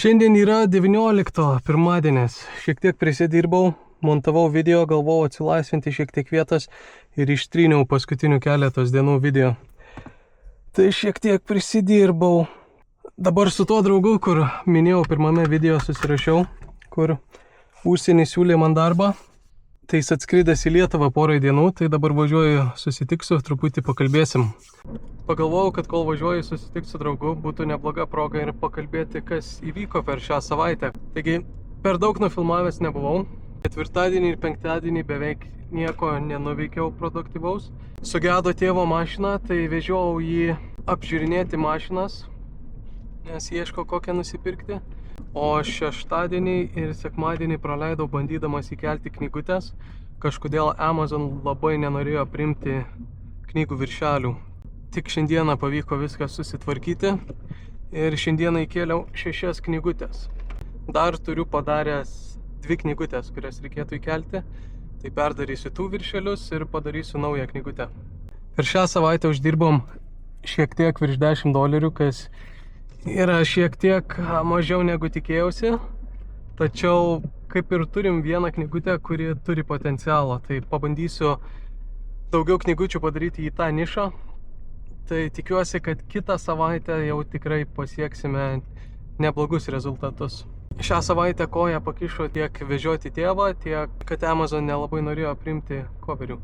Šiandien yra 19 pirmadienis. Šiek tiek prisidirbau, montavau video, galvojau atsilaisvinti šiek tiek vietos ir ištryniau paskutinių keletos dienų video. Tai šiek tiek prisidirbau. Dabar su tuo draugu, kur minėjau pirmame video, susirašiau, kur užsienį siūlė man darbą. Tai jis atskridęs į Lietuvą porai dienų, tai dabar važiuoju, susitiksiu, truputį pakalbėsim. Pagalvojau, kad kol važiuoju susitikti su draugu, būtų nebloga proga ir pakalbėti, kas įvyko per šią savaitę. Taigi, per daug nufilmavęs nebuvau. Ketvirtadienį ir penktadienį beveik nieko nenuveikiau produktyvaus. Sugedo tėvo mašiną, tai vežiau jį apžiūrinėti mašinas, nes ieško kokią nusipirkti. O šeštadienį ir sekmadienį praleidau bandydamas įkelti knygutes. Kažkodėl Amazon labai nenorėjo priimti knygų viršelių. Tik šiandieną pavyko viską susitvarkyti ir šiandieną įkėliau 6 knygutės. Dar turiu padaręs 2 knygutės, kurias reikėtų įkelti. Tai perdarysiu tų viršelius ir padarysiu naują knygutę. Per šią savaitę uždirbom šiek tiek virš $10, kas yra šiek tiek mažiau negu tikėjausi. Tačiau kaip ir turim vieną knygutę, kuri turi potencialą. Tai pabandysiu daugiau knygučių padaryti į tą nišą. Tai tikiuosi, kad kitą savaitę jau tikrai pasieksime neblogus rezultatus. Šią savaitę koją pakišo tiek vežioti tėvą, tiek kad Amazon nelabai norėjo priimti koverių.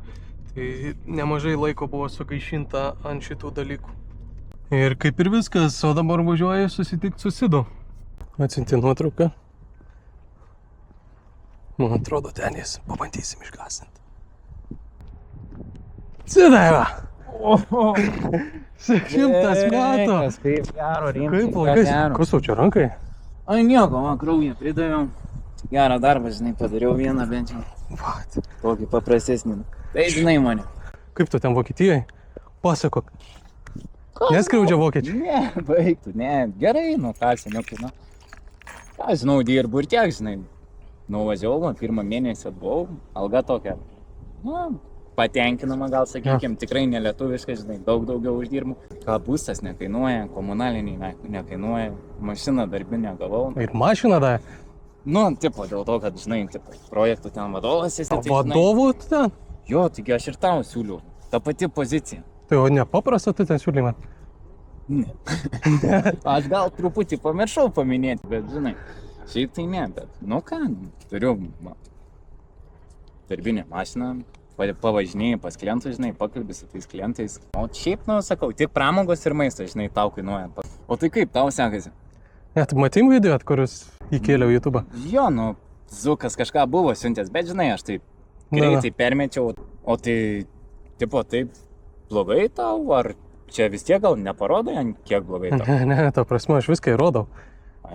Tai nemažai laiko buvo sugaišinta ant šitų dalykų. Ir kaip ir viskas, o dabar važiuoju susitikti su Sidu. Atsiunti nuotrauką. Man atrodo, ten jis. Pabandysim išgąsdinti. Sidai va! 100 metų! Kaip gero, rimtai. Kaip laikais? Kas jau čia rankai? Ai nieko, man kraują pridaviau. Gerą darbą, žinai, padariau vieną bent jau. Vat. Tokį paprastesnį. Tai žinai mane. Kaip tu ten Vokietijai? Pasakok. Neskriaudžia vokiečiai? Ne, baigtų, ne. Gerai, nu ką, seniukai, nu. Ką, žinau, dirbu ir tiek, žinai. Nuvažiavau, pirmą mėnesį atbuvau, alga tokia. Nu, patenkinama gal, sakykim, tikrai nelietuviškai, žinai, daug daugiau uždirbu. Ką, būstas nekainuoja, komunaliniai nekainuoja, mašiną darbinę gavau. Ir mašiną da? Nu, tipo, dėl to, kad, žinai, tipo, projektų ten vadovas esi. Vadovų tu ten? Jo, taigi aš ir tau siūliu. Ta pati pozicija. Tai o nepaprasta tu ten siūlymą? Ne. Aš gal truputį pamiršau paminėti, bet, žinai, šiaip tai ne, bet, nu ką, turiu darbinę mašiną, pavažinėjai pas klientus, žinai, pakalbi su tais klientais. O šiaip, nu, sakau, tik pramogos ir maistas, žinai, tau kainuoja. O tai kaip, tau sekasi? Ne, tu matym video, kurius įkėliau YouTube? Jo, nu, Zukas kažką buvo siuntęs, bet, žinai, aš taip greitai permečiau, o tai, tipo, taip blogai tau, ar čia vis tiek gal neparodai, kiek blogai tau? Ne, ta prasme, aš viską įrodau.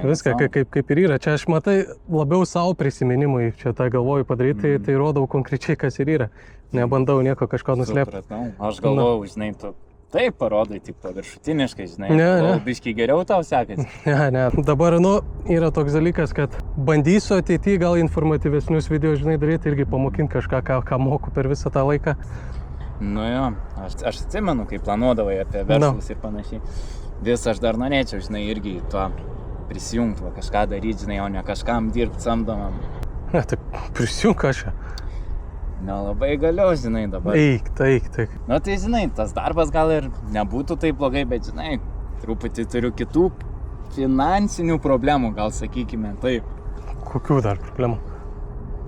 Viską kaip ir yra. Čia aš matai labiau savo prisiminimui, čia tą galvoju padaryti, tai rodau konkrečiai, kas ir yra. Nebandau nieko kažko nuslėpti. Supratau. Aš galvojau, žinai, tu taip parodai, tik paviršutiniškai, žinai. Ne. Biškiai geriau tau sekasi. Ne. Dabar, nu, yra toks dalykas, kad bandysiu ateityje gal informatyvesnius video, žinai, daryti, irgi pamokinti kažką, ką moku per visą tą laiką. Nu jo, aš atsimenu, kai planuodavai apie verslus ir panašiai. Vis aš dar norėčiau, žinai, irgi tuo prisijungti, kažką daryti, žinai, o ne kažkam dirbti samdomam. Ne, tai prisijunk aš. Nelabai galiu, žinai, dabar. Eik. Nu tai, žinai, tas darbas gal ir nebūtų taip blogai, bet, žinai, truputį turiu kitų finansinių problemų, gal sakykime, taip. Kokių dar problemų?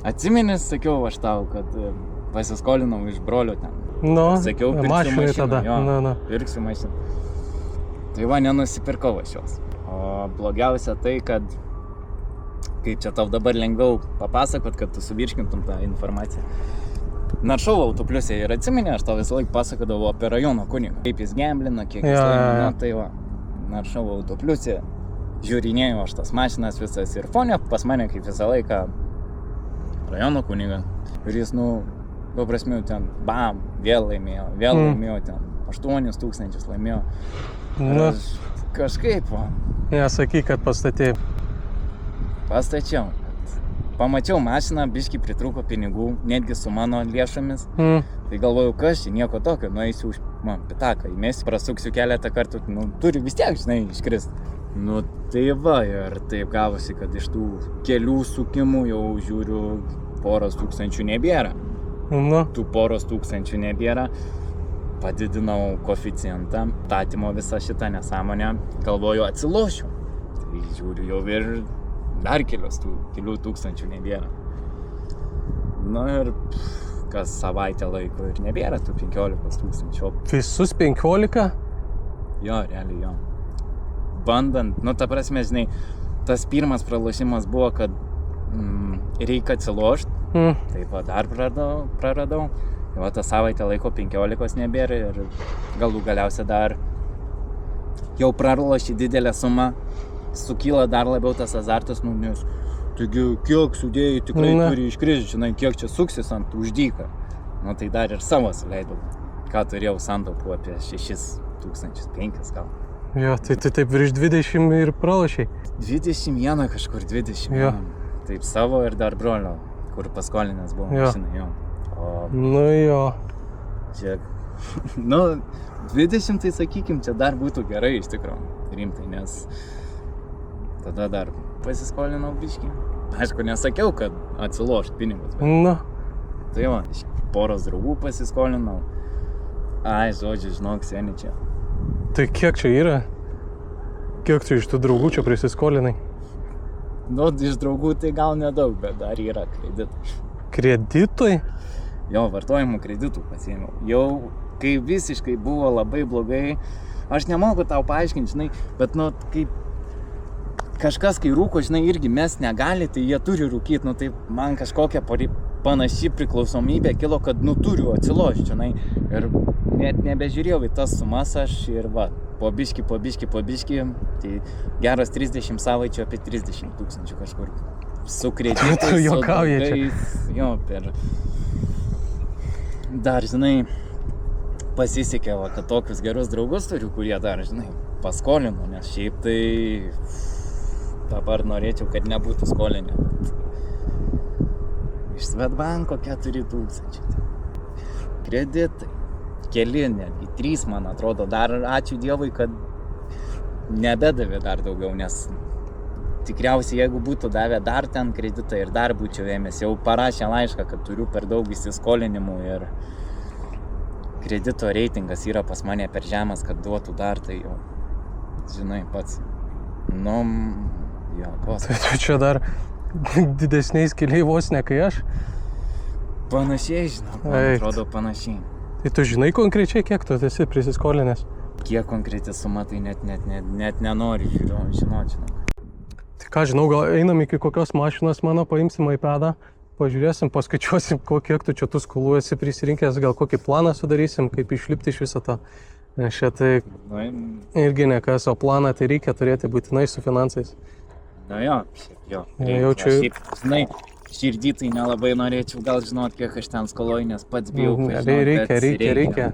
Atsimeni, sakiau aš tau, kad pasiskolinau iš brolio ten. Nu, sakiau, pirksiu mašinai mašiną, tada. jo, pirksiu mašiną. Tai va, nenusipirkau aš jos. O blogiausia tai, kad kaip čia tau dabar lengviau papasakot, kad tu suvirškintum tą informaciją. Naršau Autopliuse ir atsimeni, aš tau visą laiką pasakodavau apie rajono kunigą. Kaip jis gemblina, kiek jis laimina, tai va, naršau Autopliuse, žiūrinėjau aš tas mašinas visas ir fone pas mane kaip visą laiką rajono kunigą. Ir jis, nu, paprasmiau ten, bam, vėl laimėjo ten, 8,000 laimėjo. Nu. Kažkaip, va. Ja, sakyk, kad pastatėjai. Pastačiau. Pamačiau mašiną, biškį pritrūko pinigų, netgi su mano lėšomis. Tai galvoju, kas čia, nieko tokio, nueisiu už pitaką, įmėsiu, prasuksiu keletą kartų, nu, turi vis tiek, žinai, iškrist. Nu, tai va, ir taip gavosi, kad iš tų kelių sukimų jau žiūriu, poros tūkstančių nebėra. Nu, Tų poros tūkstančių nebėra. Padidinau koeficientą, statymo visą šitą nesąmonę, galvoju atsilošiu. Tai žiūriu jau ir dar kelių tūkstančių nebėra. Nu ir kas savaitę laiko ir nebėra tų 15 tūkstančių. visus 15? Jo, realiai jo. Bandant, nu ta prasme, žinai, tas pirmas pralošimas buvo, kad reikia atsilošti, taip pat dar praradau. Jo, tą savaitę laiko 15 nebėra ir galų galiausia dar jau praloši didelę sumą, sukyla dar labiau tas azartas, nu, nes taigi kiek sudėjai tikrai turi iškristi, žinai, kiek čia suksis ant uždyką. Nu, tai dar ir savo suleidau, ką turėjau santaupų apie 6,5 gal. Jo, tai taip virš 20 ir pralošiai. 21 kažkur, 21. Jo. Taip savo ir dar brolio, kur paskolinęs buvo mašinai, jo. O Nu jo. čia, nu, 20 tai sakykim, čia dar būtų gerai iš tikrųjų, rimtai, nes tada dar pasiskolinau biškį. Aišku, nesakiau, kad atsilošt pinigus, bet Nu, tai va, iš poros draugų pasiskolinau. Ai, žodžiu, žinok, seni čia. tai kiek čia yra? Kiek čia iš tų draugų čia prisiskolinai? Nu, iš draugų tai gal nedaug, bet dar yra kreditai. Kreditui? Jo, vartojimo kreditų pasiėmiau. Jau, kai visiškai buvo labai blogai, aš nemoku tau paaiškinti, žinai, bet, nu, kaip kažkas, kai rūko, žinai, irgi mes negali, tai jie turi rūkyti, nu, tai man kažkokia panaši priklausomybė kilo, kad, nu, turiu atsilošti, žinai, ir net nebežiūrėjau į tas sumas aš ir va, po biškį, tai geras 30 savaičių apie 30 tūkstančių kažkur su kreditais, Tu juokauji čia. draugais, jo, per... Dar, žinai, pasisekė, va, kad tokius gerus draugus turiu, kurie dar, žinai, paskolino, nes šiaip tai dabar norėčiau, kad nebūtų skolinę, bet iš Swedbanko 4,000. Kreditai, keli, netgi 3, man atrodo, dar ačiū Dievui, kad nebedavė dar daugiau, nes tikriausiai, jeigu būtų davę dar ten kreditą ir dar būčiau ėmęs, jau parašė laišką, kad turiu per daug įsiskolinimų ir kredito reitingas yra pas mane per žemas, kad duotų dar, tai jau, žinai, pats, nu, jo, kos. Tai tu čia dar didesniais keliai vos ne kai aš. Panašiai, žinau, man Eit. atrodo panašiai. Tai tu žinai konkrečiai, kiek tu esi prisiskolinęs? Kiek konkreti suma, tai net nenori žinoti. Tai ką žinau, gal einam iki kokios mašinos mano, paimsim iPadą, pažiūrėsim, paskaičiuosim, kiek tu čia tų skolų esi prisirinkęs, gal kokį planą sudarysim, kaip išlipti iš viso to. Nes čia tai Nu, irgi ne kas, o planą tai reikia turėti būtinai su finansais. nu jo, šiaip jo. Jaučiu- Šiaip, žinai, širdį tai nelabai norėčiau gal žinot, kiek aš ten skoloj, nes pats bijau. Reikia.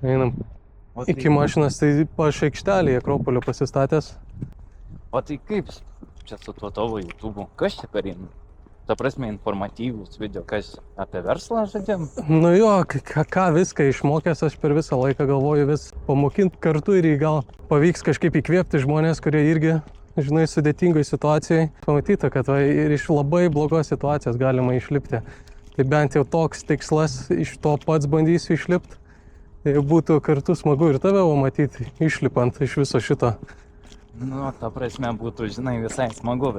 Einam. O tai, Iki mašinos tai aš aikštelėje Akropolio pasistatęs. o tai kaip čia su tuo tavo YouTube'u? Kas čia per jį? Ta prasme, informatyvūs video, kas apie verslą žadėm? Nu jo, ką viską išmokęs aš per visą laiką galvoju vis pamokinti kartu ir gal pavyks kažkaip įkvėpti žmonės, kurie irgi, žinai, sudėtingoj situacijai. Pamatyta, kad va, ir iš labai blogos situacijos galima išlipti. Tai bent jau toks tikslas, iš to pats bandysiu išlipti. Tai būtų kartu smagu ir tave matyti, išlipant iš viso šito. Nu, ta prasme būtų, žinai, visai smagu,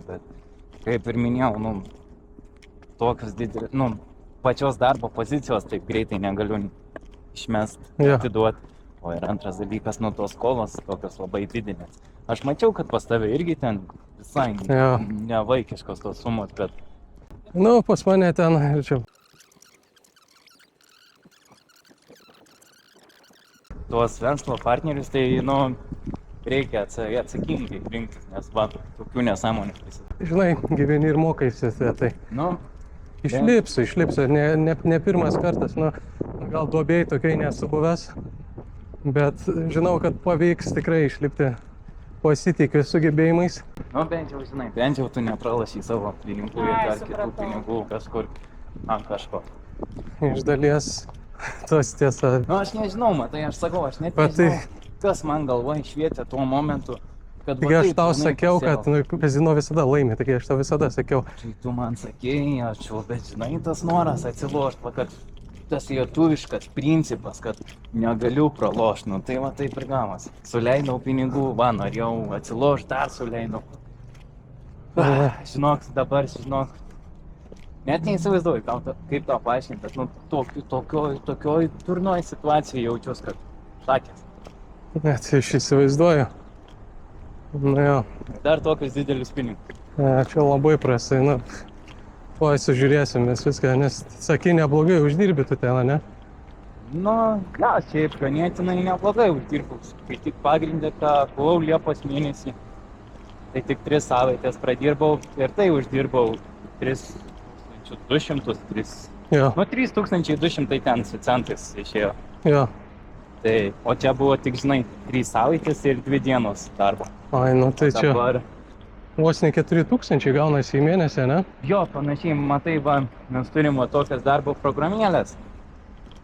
bet kaip ir minėjau, nu, tokios didelės, nu, pačios darbo pozicijos taip greitai negaliu išmest, Jo. atiduoti. O ir antras dalykas, nu, tos skolos tokios labai didelės. Aš mačiau, kad pas tave irgi ten visai Jo. nevaikiškos tos sumos, bet Nu, pas mane ten, čia, tuos verslo partnerius, tai, nu, reikia atsakingai rinktis, nes va, tokių nesąmonių prisideda. žinai, gyveni ir mokaisi, tai Nu, išlipsiu, ne pirmas kartas, nu, gal duobėjai tokiai nesu buvęs, bet žinau, kad pavyks tikrai išlipti, pasitikiu sugebėjimais. nu, bent jau, žinai, bent jau tu nepralašy savo pinigų ir dar kitų pinigų kažkur ant kažko. Iš dalies, tas tiesa. Nu, aš nežinau, matai, aš sakau, aš net Bet tai, nežinau. kas man galvoje švietė tuo momentu, kad... Taigi aš tau sakiau, kad kazino visada laimi, taigi aš tau visada sakiau. Tai tu man sakėjai, aš jau, bet žinai, tas noras atsilošt, kad tas lietuviškas principas, kad negaliu pralošt, nu tai va taip ir gavas. Suleidau pinigų, va, norėjau atsilošt, dar suleidau. Žinok, dabar, net neįsivaizduoju, kaip tau paaiškinti, bet nu tokioj turnoj situacijai jaučiuos, kad šakės. Net aš įsivaizduoju. Na jo. Dar tokius didelius pinigus. Čia labai prastai, na. Tuoj sužiūrėsim viską, nes sakai, neblogai uždirbi tu ten, ne? Nu, ja, šiaip ganėtinai neblogai uždirbau. Kai tik pagrindė, buvau Liepos mėnesį, tai tik 3 savaitės pradirbau ir tai uždirbau 3200, Jo. nu 3200 ten su centais išėjo. Jo. Tai, o čia buvo tik, žinai, 3 savaitės ir 2 dienos darbo. Ai, nu tai čia Dabar, vos ne 4000 gaunasi į mėnesį, ne? jo, panašiai, matai, va, mes turim va tokias darbo programėlės.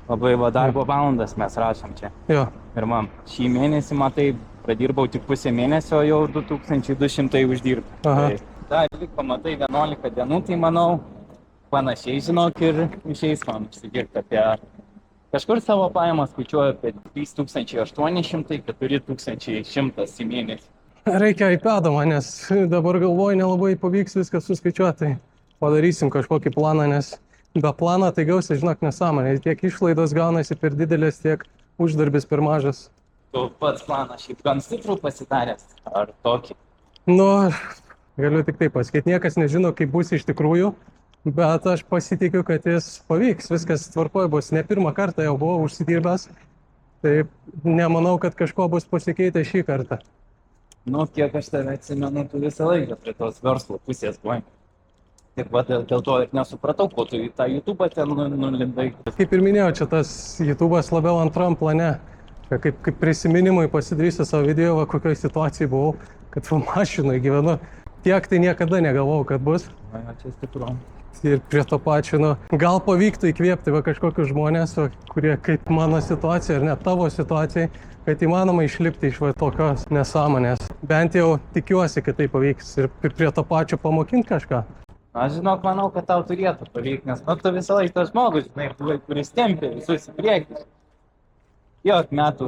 Labai va darbo valandas mes rašom čia. Jo. Ir man šį mėnesį, matai, pradirbau tik pusę mėnesio, jau 2200 uždirbau. Aha. Tai dar liko, matai, 11 dienų, tai manau, panašiai, žinok, ir išeis man užsidirbti apie... Kažkur savo pajamas skaičiuoju apie 3800, 4100 į mėnesį. Reikia iPad'o, nes dabar galvoju, nelabai pavyks viską suskaičiuoti, tai padarysim kažkokį planą, nes be plano tai gausi, žinok, nesąmonė. Tiek išlaidos gaunasi per didelės, tiek uždarbis per mažas. Tu pats planą šiaip gan stiprų pasidaręs, ar tokį? Nu, galiu tik taip pasakyti, niekas nežino, kaip bus iš tikrųjų, bet aš pasitikiu, kad jis pavyks, viskas tvarkoje bus. Ne pirmą kartą jau buvau užsidirbęs, tai nemanau, kad kažko bus pasikeitę šį kartą. Nu, kiek aš tave atsimenu, tu visą laiką prie tos verslo pusės buvai. Tik va, dėl to ir nesupratau, ko tu į tą YouTube'ą ten nulindai. Kaip ir minėjau, čia tas YouTube'as labiau antram plane. Čia kaip prisiminimui pasidarysiu savo video, va, kokioj situacijai buvau, kad va mašinoj gyvenu. Tiek tai niekada negalvojau, kad bus. Na, čia stipru. Ir prie to pačio, nu, gal pavyktų įkvėpti va kažkokius žmonės, va, kurie kaip mano situacija ar net tavo situacijai, kad įmanoma išlipti iš va tokios nesąmonės. Bent jau tikiuosi, kad tai pavyks ir prie to pačio pamokinti kažką. Aš žinok, manau, kad tau turėtų pavykti, nes nu, tu visą laiką tas žmogus, žinai, kuris tempia visus į priekį. Jok metų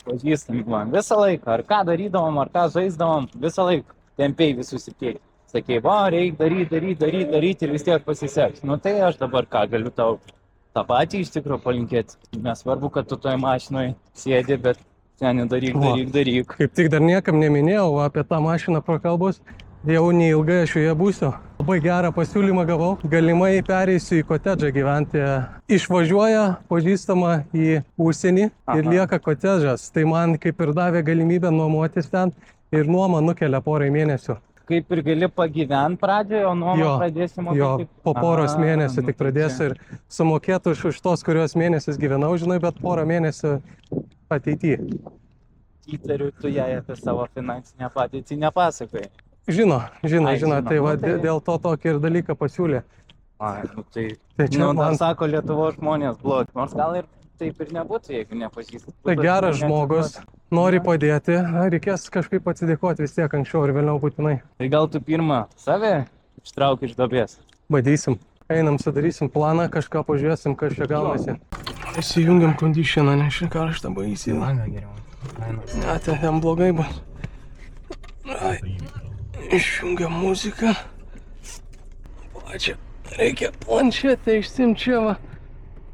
pažįstami man visą laiką, ar ką darydavom, ar ką žaisdavom, visą laiką tempiai visus į priekį. Sakei, va, reikia daryti ir vis tiek pasiseks. Nu tai aš dabar ką galiu tau tą patį iš tikrųjų palinkėti. Nesvarbu, kad tu toj mašinoj sėdi, bet ten daryk. Kaip tik dar niekam neminėjau apie tą mašiną prakalbos, jau neilgai aš joje būsiu. Labai gerą pasiūlymą gavau, galimai pereisiu į kotedžą gyventi. Išvažiuoja pažįstama į užsienį ir lieka kotedžas. Tai man kaip ir davė galimybę nuomotis ten ir nuoma nukelia porai mėnesių. Kaip ir gali pagyventi pradžioje, o nuomą pradėsi mokėti? Jo, po poros mėnesių tik pradėsiu ir sumokėtų už tos, kurios mėnesius gyvenau, žinai, bet porą mėnesių ateityje. Įtariu, tu jai apie savo finansinę padėtį nepasakai. Žino, tai va dėl to tokį ir dalyką pasiūlė. Ai, nu tai čia nu, man... sako Lietuvos žmonės blogi, nors gal ir taip ir nebūtų, jeigu nepažįstat. Tai geras žmogus, nori padėti, reikės kažkaip atsidėkoti vis tiek anksčiau ir vėliau būtinai. Tai gal tu pirmą save ištrauk iš duobės? Badysim. Einam, sudarysim planą, kažką pažiūrėsim, kas čia gaunasi. Įsijungiam kondicioną, nes čia karštą baisiai. Langą geriau. Ne, ten blogai bus. Išjungiam muziką. Pačią. Reikia planšetę išsimt čia va.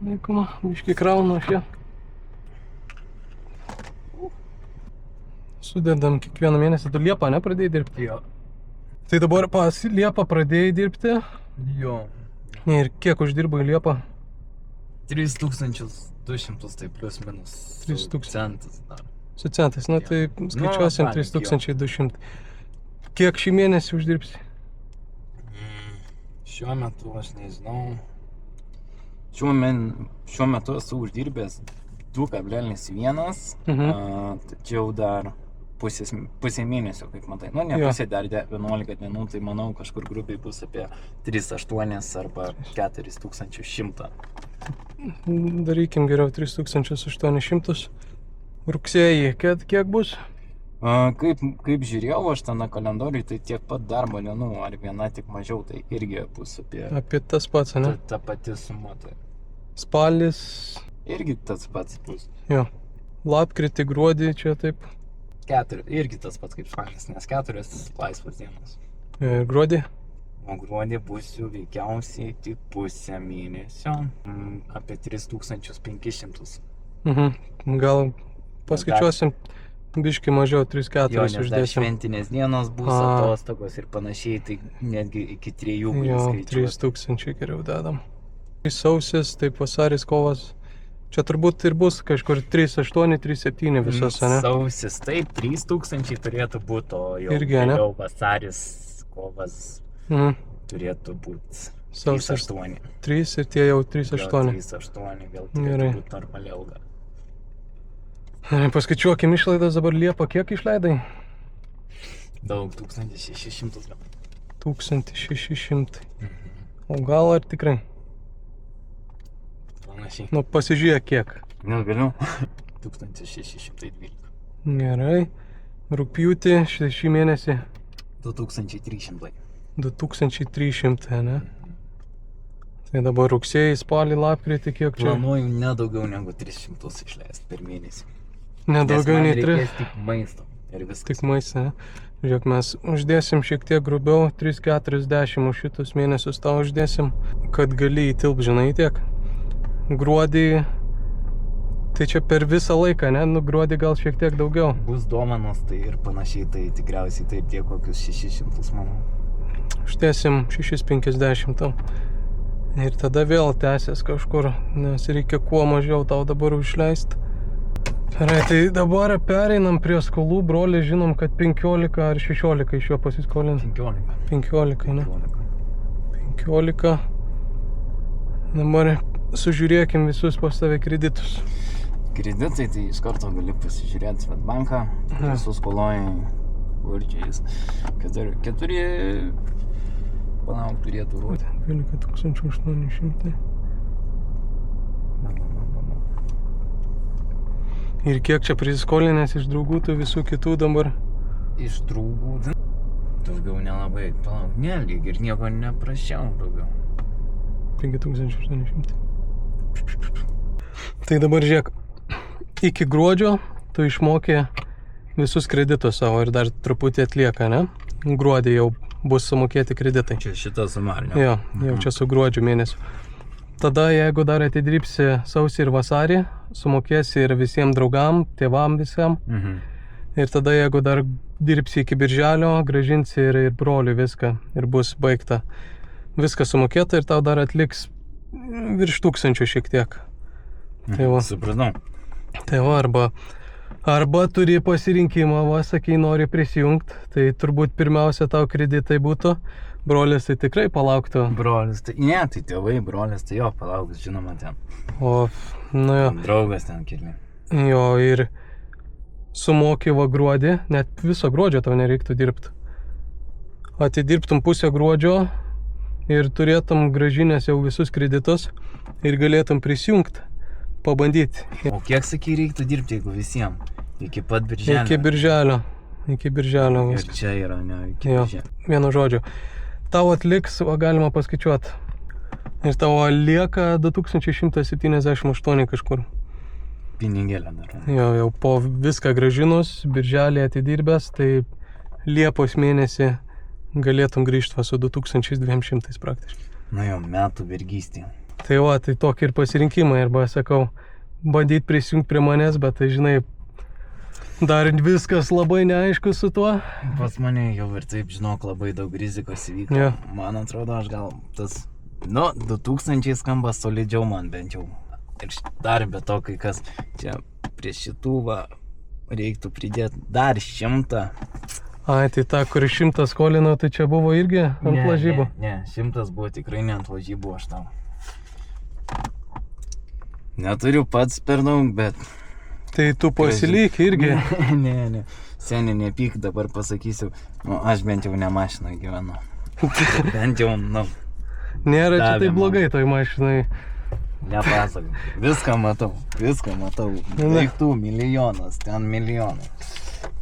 Laikoma, biškį kraunu aš ją. Sudedam kiekvieną mėnesį. Tu Liepą, ne, pradėjai dirbti? Jo. Tai dabar pas Liepą pradėjai dirbti? Jo. Ir kiek uždirbai Liepą? 3200, tai plius minus. 3000 centas dar. Su centais, nu tai skaičiuosim 3200. Kiek šį mėnesį uždirbsi? Šiuo metu aš nežinau. Šiuo metu esu uždirbęs 2,1, tačiau dar pusė mėnesio, kaip matai. Nu, ne pusė, dar 11 dienų, tai manau kažkur grubiai bus apie 3,8 arba 4100. Darykim geriau 3800. Rugsėjį, kiek bus? Kaip žiūrėjau aš ten kalendoriui, tai tiek pat darbo dienų, ar viena tik mažiau, tai irgi bus Apie tas pats, ne? ta pati suma. Tai Spalis. irgi tas pats bus. Jo. Lapkritį, gruodį čia taip. Irgi tas pats kaip spalis, nes 4 laisvas dienos. Ir gruodį. O gruodį būsiu veikiausiai tik pusę mėnesio, apie 3500. Gal paskaičiuosim biški mažiau, 3-4 Jo, nes dar uždėsim. šventinės dienos bus atostogos ir panašiai, tai netgi iki 3 Jo, gali skaičiuoti. 3000 geriau dedam. Sausis, taip vasaris, kovas. Čia turbūt ir bus kažkur 3-8, 3-7 visos, ne? Sausis, taip, 3000 turėtų būti, o jau Irgi, ne? vėliau vasaris, kovas turėtų būti Sausis 3-8. 3 ir tie jau 3-8. 3-8, vėl Gerai. turėtų būti normali alga. Paskaičiuokim išlaidas dabar Liepą, kiek išleidai? Daug, 1600 gal. 1600. O gal ar tikrai? Panašiai. Nu, pasižiūrėk kiek. Negaliu. 1612. Gerai. Rugpjūtį šį mėnesį 2300. 2300, ne? Tai dabar rugsėjai, spalį, lapkritį, kiek čia? Planuoju nedaugiau negu 300 išleisti per mėnesį. Nedaugiau nei 3. Reikės tik maisto ir viskas. Tik maistą, ne? Žiūrėk, mes uždėsim šiek tiek grubiau, 3-40 už šitus mėnesius tau uždėsim, kad gali įtilp, žinai, tiek. Gruodį, tai čia per visą laiką, ne? Nu, gruodį gal šiek tiek daugiau. Bus dovanos, tai ir panašiai, tai tikriausiai tai tiek kokius 600 manau. Uždėsim 650 tau. Ir tada vėl tęsės kažkur, nes reikia kuo mažiau tau dabar išleisti. Gerai, tai dabar pereinam prie skolų, brolį, žinom, kad 15 ar 16 iš jo pasiskolint. 15, ne? 15. Dabar sužiūrėkim visus pas tave kreditus. Kreditai, tai iš karto gali pasižiūrėti Svetbanką, visus skoloji, vardžiais. 4, panauk, turėtų rūti. 12800. Ir kiek čia prisiskolinęs iš draugų, tų visų kitų dabar? Iš draugų daugiau nelabai, palauk, ne, lyg ir nieko neprašiau daugiau. 5800. Tai dabar žiūrėk, iki gruodžio tu išmokė visus kreditus savo ir dar truputį atlieka, ne? Gruodį jau bus sumokėti kreditai. Čia šitą sumarinę. Jo, jau čia su gruodžiu mėnesiu. Tada, jeigu dar atidirbsi sausį ir vasarį, sumokėsi ir visiems draugam, tėvam visam. Ir tada, jeigu dar dirbsi iki birželio, grąžinsi ir broliui viską ir bus baigta. Viskas sumokėta ir tau dar atliks virš 1000 šiek tiek. Tai va. Supratau. Tai va, arba turi pasirinkimą, va, sakai, nori prisijungti, tai turbūt pirmiausia tau kreditai būtų. Brolis tai tikrai palauktų. Brolis, tai ne, tai tėvai, brolis, tai jo, palauks, žinoma, ten. O, nu jo. Draugas ten kilmi. Jo, ir sumoki va gruodį, net viso gruodžio tau nereiktų dirbti. Atidirbtum pusę gruodžio ir turėtum grąžinęs jau visus kreditus ir galėtum prisijungti, pabandyti. O kiek, sakai, reiktų dirbti, jeigu visiems? Iki pat birželio? Iki birželio Ir viskas. čia yra, ne, iki Jo, birželio. vienu žodžiu. Tau atliks, va, galima paskaičiuoti. Ir tavo lieka 2178 kažkur. Pinigėlė dar. Jo, jau po viską grąžinus, birželį atidirbęs, tai Liepos mėnesį galėtum grįžti va su 2200 praktiškai. Na jo, metų vergystė. Tai va, tai tokie ir pasirinkimai, arba sakau, bandyti prisijungti prie manęs, bet tai žinai, dar viskas labai neaišku su tuo. Pas mane jau ir taip, žinok, labai daug rizikos įvyko. Jo. Man atrodo, aš gal tas, 2000 skamba solidžiau man bent jau. Ir dar be to, kai kas čia prie šitų va, reiktų pridėti dar 100. Ai, tai ta, kur 100 skolino, tai čia buvo irgi ant lažybų. Ne, 100 buvo tikrai ne ant lažybų, aš tau. Neturiu pats per daug, bet... Tai tu pasilyk irgi. Ne. Seniai nepyk, dabar pasakysiu. Nu, aš bent jau ne mašinoje gyvenu. Bent jau, Nėra čia davė taip man. blogai toj mašinai. Nepasakau. Viską matau. Daiktų milijonas, ten milijonai.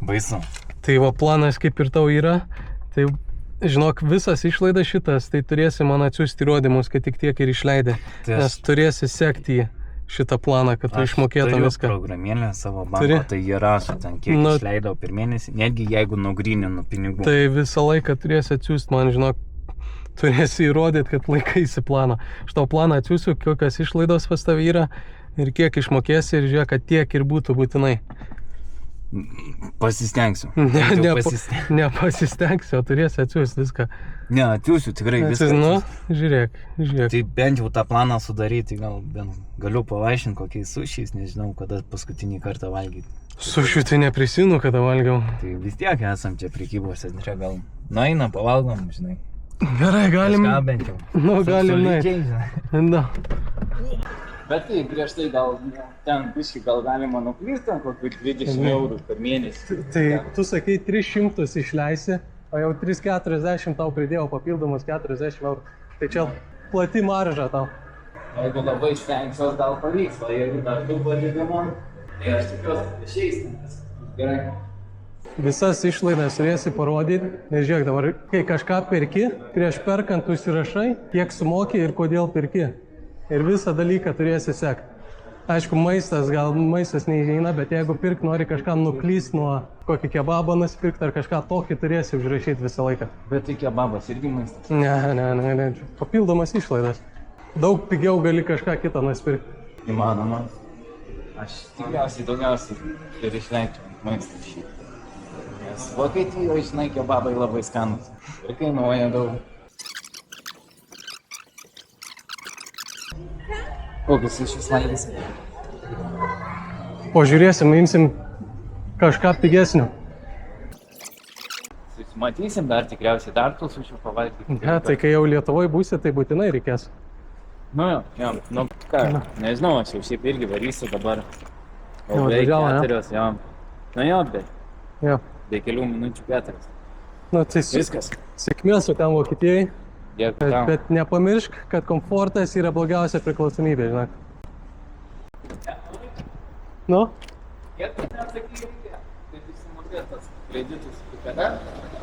Baisu. Tai va planas kaip ir tau yra, tai žinok, visas išlaidas šitas, tai turėsi man atsiųsti įrodymus, kad tik tiek ir išleidė. Nes turėsi sekti šitą planą, kad tu išmokėtum viską. Aš turiu programėlę savo banko, tai jie rašo ten, kiek išleidau per mėnesį, netgi jeigu nugryninu pinigų. Tai visą laiką turėsi atsiųsti man, žinok, turėsi įrodyti, kad laikaisi planą. Aš tau planą atsiųsiu, kokios išlaidos pas tavai yra ir kiek išmokėsi ir žiūrėk, kad tiek ir būtų būtinai. Pasistengsiu. Nepasistengsiu, o turėsi atsiųsti viską. Ne, atsiųsiu tikrai viską. Nu, žiūrėk. Tai bent jau tą planą sudaryti, galiu pavaišinti kokiais sušiais, nežinau, kada paskutinį kartą valgyti. Sušių tai neprisinu, kada valgiau. Tai vis tiek esam čia prekybos centre, gal nueina, pavalgom, žinai. Gerai, galim. Kažką bent jau. Nu, galim nueiti. Na. Bet tai prieš tai gal ten biškai gal galima nuklysti, kokių 20 eurų per mėnesį. Tai tu sakai 300 išleisi, o jau 340 tau pridėjau papildomus 40 eurų. Tai čia plati marža tau. Jeigu labai stengsiuos, gal pavyks, o jeigu dar tu padėdimo, tai aš tikiuosi, kad išeis. Gerai. Visas išlaidas turėsi parodyti, nes žiūrėk dabar, kai kažką perki, prieš perkant tu įsirašai, kiek sumoki ir kodėl perki. Ir visą dalyką turėsi sekti. Aišku, maistas neįeina, bet jeigu nori kažką nuklysti nuo kokį kebabą nusipirkti ar kažką tokį, turėsi užrašyti visą laiką. Bet tai kebabas irgi maistas? Ne. Papildomas išlaidas. Daug pigiau gali kažką kitą nusipirkti. Įmanoma. Aš daugiausiai ir išleidžiu maistą šį. Nes Vokietijoje, žinai, kebabai labai skanus. Ir kainuoja daug. Kokius iš vis valgys? O žiūrėsim, imsim kažką pigesnio. Matysim dar tikriausiai dar tų sušių pavalgyti. Ne, tai kai jau Lietuvoje būsi, tai būtinai reikės. Nu ką, nežinau, aš jau šiaip irgi varysiu dabar. Jau atvažiavo, ne? Jo. Nu jo, be kelių minučių 4. Nu tai viskas. Sėkmės su ten Vokietijai. Dėkui tau. Bet nepamiršk, kad komfortas yra blogiausia priklausomybė, žinok. Nu? Kiek tu neatsakai, kaip išsimokėtas kreditus iki kada?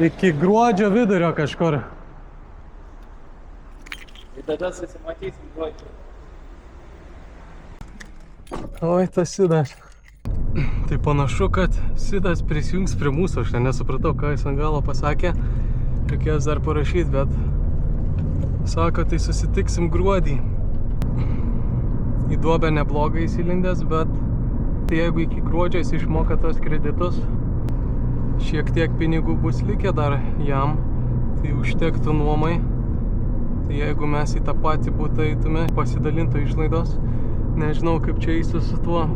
Iki gruodžio vidurio kažkur. Tai tada susimatysim gruodžio. Oi, tas Sidas. Tai panašu, kad Sidas prisijungs prie mūsų. Aš nesupratau, ką jis ant galo pasakė. Reikės dar parašyti, bet sako, tai susitiksim gruodį. Į duobę neblogai įsilindęs, bet tai jeigu iki gruodžio jis išmoka tos kreditus, šiek tiek pinigų bus likę dar jam, tai užtektų nuomai. Tai jeigu mes į tą patį butą eitume, pasidalintų išlaidos, nežinau kaip čia eisiu su tuo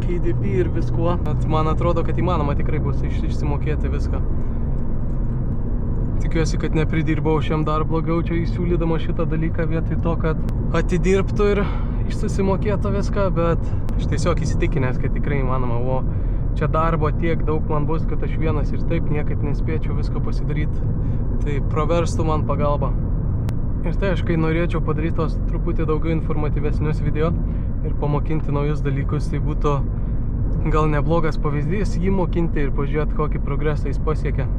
KDP ir viskuo, bet man atrodo, kad įmanoma tikrai bus išsimokėti viską. Tikiuosi, kad nepridirbau šiam dar blogiau čia įsiūlydama šitą dalyką vietoj to, kad atidirbtų ir susimokėtų viską, bet aš tiesiog įsitikinęs, kad tikrai įmanoma, o čia darbo tiek daug man bus, kad aš vienas ir taip niekaip nespėčiau visko pasidaryti, tai praverstų man pagalba. Ir tai aš kai norėčiau padaryti tos truputį daugiau informatyvesnius video ir pamokinti naujus dalykus, tai būtų gal neblogas pavyzdys jį mokinti ir pažiūrėti, kokį progresą jis pasiekė.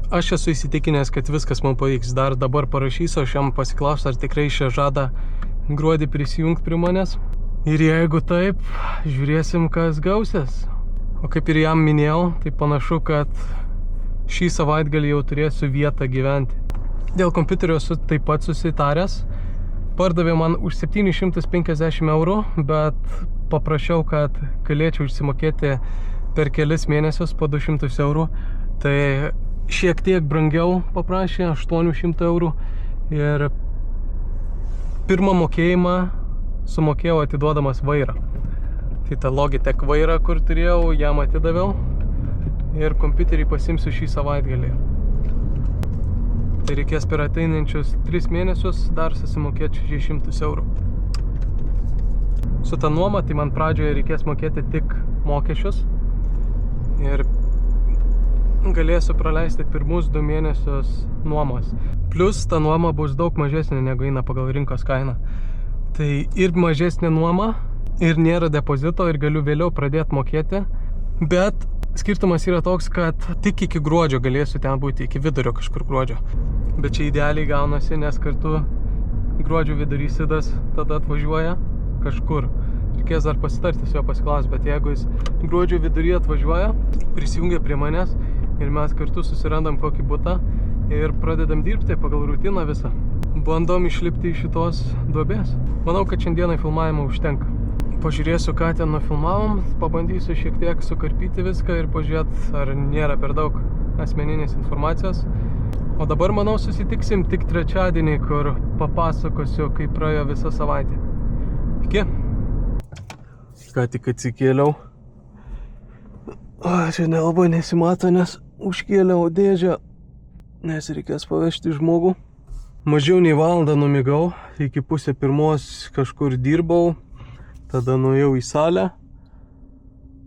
Aš esu įsitikinęs, kad viskas man pavyks. Dar dabar parašysiu, aš jam pasiklausiu, ar tikrai šia žada gruodį prisijungti prie manęs. Ir jeigu taip, žiūrėsim, kas gausis. O kaip ir jam minėjau, tai panašu, kad šį savaitgalį jau turėsiu vietą gyventi. Dėl kompiuterio esu taip pat susitaręs. Pardavė man už 750 eurų, bet paprašiau, kad galėčiau išsimokėti per kelis mėnesius po 200 eurų. Tai šiek tiek brangiau paprašė, 800 eurų. Ir pirmą mokėjimą sumokėjau atiduodamas vairą. Tai tą Logitech vairą, kur turėjau, jam atidaviau. Ir kompiuterį pasimsiu šį savaitgalį. Tai reikės per ateinančius 3 mėnesius dar susimokėti 600 eurų. Su ta nuoma, tai man pradžioje reikės mokėti tik mokesčius. Ir galėsiu praleisti pirmus 2 mėnesius nuomos. Plus ta nuoma bus daug mažesnė negu eina pagal rinkos kainą. Tai ir mažesnė nuoma, ir nėra depozito, ir galiu vėliau pradėti mokėti. Bet skirtumas yra toks, kad tik iki gruodžio galėsiu ten būti, iki vidurio kažkur gruodžio. Bet čia idealiai gaunasi, nes kartu gruodžio vidurys Sidas tada atvažiuoja kažkur. Reikės dar pasitarti su jo pasiklaus, bet jeigu jis gruodžio vidury atvažiuoja, prisijungia prie manęs ir mes kartu susirandam kokį butą ir pradedam dirbti pagal rutiną visą. Bandom išlipti iš šitos duobės. Manau, kad šiandienai filmavimo užtenka. Pažiūrėsiu, ką ten nufilmavom, pabandysiu šiek tiek sukarpyti viską ir pažiūrėti, ar nėra per daug asmeninės informacijos. O dabar, manau, susitiksim tik trečiadienį, kur papasakosiu, kaip praėjo visa savaitė. Iki. Ką tik atsikėliau. Čia nelabai nesimato, nes užkėliau dėžę, nes reikės pavežti žmogų. Mažiau nei valandą numigau, iki 12:30 kažkur dirbau, tada nuėjau į salę,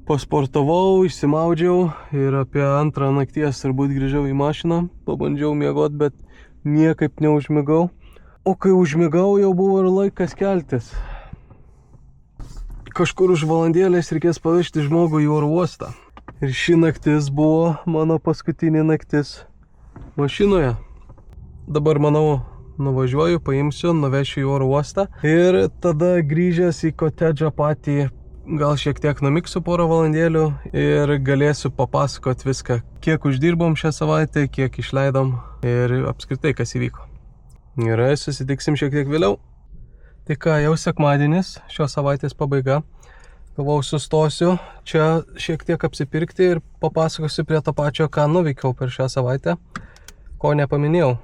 pasportavau, išsimaudžiau ir apie 2 nakties turbūt grįžau į mašiną, pabandžiau miegot, bet niekaip neužmigau. O kai užmigau, jau buvo ir laikas keltis. Kažkur už valandėlės reikės pavežti žmogų į oro uostą. Ir ši naktis buvo mano paskutinė naktis mašinoje. Dabar, manau, nuvažiuoju, paimsiu, nuvešiu į oro uostą ir tada grįžęs į kotedžą patį gal šiek tiek numiksiu porą valandėlių ir galėsiu papasakot viską, kiek uždirbom šią savaitę, kiek išleidom ir apskritai kas įvyko. Gerai, susitiksim šiek tiek vėliau. Tai ką, jau sekmadienis, šios savaitės pabaiga. Galvau, sustosiu čia šiek tiek apsipirkti ir papasakosiu prie to pačio, ką nuveikiau per šią savaitę, ko nepaminėjau.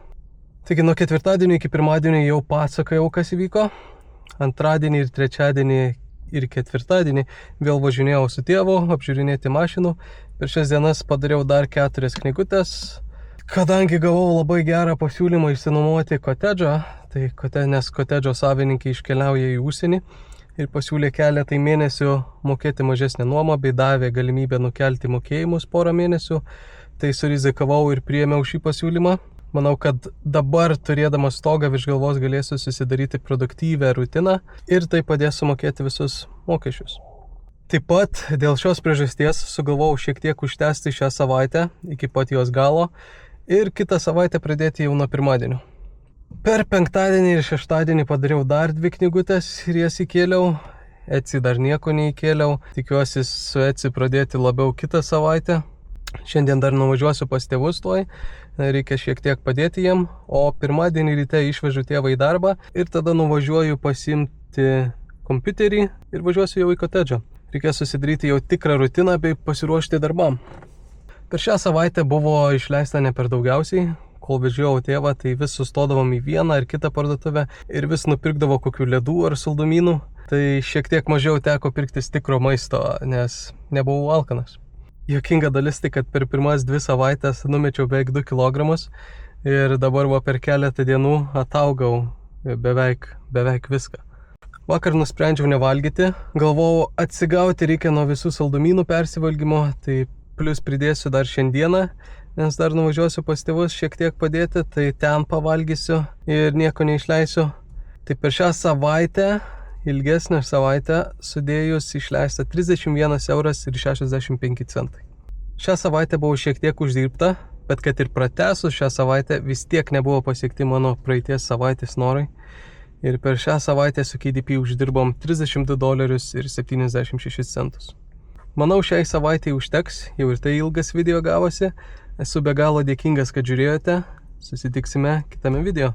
Taigi nuo ketvirtadienio iki pirmadienio jau pasakojau, kas įvyko. Antradienį ir trečiadienį ir ketvirtadienį vėl važinėjau su tėvu apžiūrinėti mašinų. Per šias dienas padariau dar 4 knygutės. Kadangi gavau labai gerą pasiūlymą išsinuomoti kotedžą, nes kotedžo savininkai iškeliauja į užsienį ir pasiūlė keletą mėnesių mokėti mažesnę nuomą bei davė galimybę nukelti mokėjimus porą mėnesių, tai surizikavau ir priėmiau šį pasiūlymą. Manau, kad dabar turėdamas stogą virš galvos galėsiu susidaryti produktyvę rutiną ir tai padės sumokėti visus mokesčius. Taip pat dėl šios priežasties sugalvojau šiek tiek užtęsti šią savaitę iki pat jos galo ir kitą savaitę pradėti jau nuo pirmadienio. Per penktadienį ir šeštadienį padariau dar 2 knygutės ir jas įkėliau. Etsy dar nieko neįkėliau. Tikiuosi su Etsy pradėti labiau kitą savaitę. Šiandien dar nuvažiuosiu pas tėvus tuoj, reikia šiek tiek padėti jiem, o pirmadienį ryte išvežu tėvą į darbą ir tada nuvažiuoju pasiimti kompiuterį ir važiuosiu jau į kotedžą. Reikia susidaryti jau tikrą rutiną bei pasiruošti darbam. Per šią savaitę buvo išleista ne per daugiausiai. Kol vežiojau tėvą, tai vis sustodavom į vieną ar kitą parduotuvę ir vis nupirkdavo kokių ledų ar saldumynų. Tai šiek tiek mažiau teko pirktis tikro maisto, nes nebuvau alkanas. Juokinga dalis tai, kad per pirmas 2 savaitės numečiau beveik 2 kg ir dabar va per keletą dienų ataugau beveik viską. Vakar nusprendžiau nevalgyti, galvojau atsigauti reikia nuo visų saldumynų persivalgymo, tai plus pridėsiu dar šiandieną, nes dar nuvažiuosiu pas tėvus šiek tiek padėti, tai ten pavalgysiu ir nieko neišleisiu. Tai per šią savaitę, ilgesnę savaitę, sudėjus išleista 31,65 €. Šią savaitę buvau šiek tiek uždirbta, bet kad ir pratęsus šią savaitę vis tiek nebuvo pasiekti mano praeities savaitės norai. Ir per šią savaitę su KDP uždirbom $32,76. Manau, šiai savaitei užteks, jau ir tai ilgas video gavosi. Esu be galo dėkingas, kad žiūrėjote. Susitiksime kitame video.